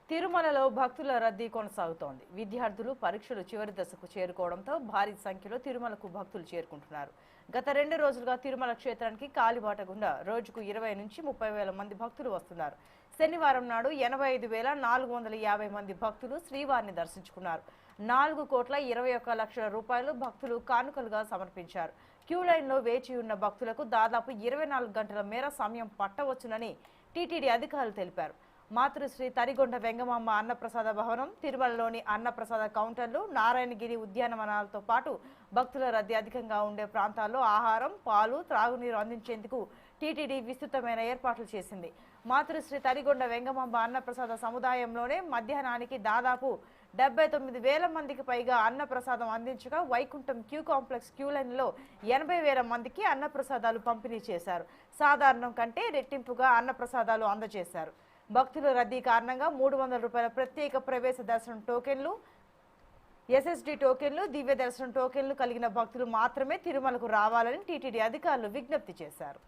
తిరుమలలో భక్తుల రద్దీ కొనసాగుతోంది. విద్యార్థులు పరీక్షలు చివరి దశకు చేరుకోవడంతో భారీ సంఖ్యలో తిరుమలకు భక్తులు చేరుకుంటున్నారు. గత 2 రోజులుగా తిరుమల క్షేత్రానికి కాలిబాట గుండా రోజుకు 20 నుంచి 30 వేల మంది భక్తులు వస్తున్నారు. శనివారం నాడు 85,450 మంది భక్తులు శ్రీవారిని దర్శించుకున్నారు. 4,21,00,000 రూపాయలు భక్తులు కానుకలుగా సమర్పించారు. క్యూ లైన్లో వేచి ఉన్న భక్తులకు దాదాపు 24 గంటల మేర సమయం పట్టవచ్చునని టీటీడీ అధికారులు తెలిపారు. మాతృశ్రీ తరిగొండ వెంగమాంబ అన్నప్రసాద భవనం, తిరుమలలోని అన్నప్రసాద కౌంటర్లు, నారాయణగిరి ఉద్యానవనాలతో పాటు భక్తుల రద్దీ అధికంగా ఉండే ప్రాంతాల్లో ఆహారం, పాలు, త్రాగునీరు అందించేందుకు టీటీడీ విస్తృతమైన ఏర్పాట్లు చేసింది. మాతృశ్రీ తరిగొండ వెంగమాంబ అన్నప్రసాద సముదాయంలోనే మధ్యాహ్నానికి దాదాపు 79,000 మందికి పైగా అన్నప్రసాదం అందించగా వైకుంఠం క్యూ కాంప్లెక్స్ క్యూ లైన్లో 80,000 మందికి అన్నప్రసాదాలు పంపిణీ చేశారు. సాధారణం కంటే రెట్టింపుగా అన్నప్రసాదాలు అందజేశారు. భక్తుల రద్దీ కారణంగా 300 రూపాయల ప్రత్యేక ప్రవేశ దర్శనం టోకెన్లు, ఎస్ఎస్డి టోకెన్లు, దివ్య దర్శనం టోకెన్లు కలిగిన భక్తులు మాత్రమే తిరుమలకు రావాలని టీటీడీ అధికారులు విజ్ఞప్తి చేశారు.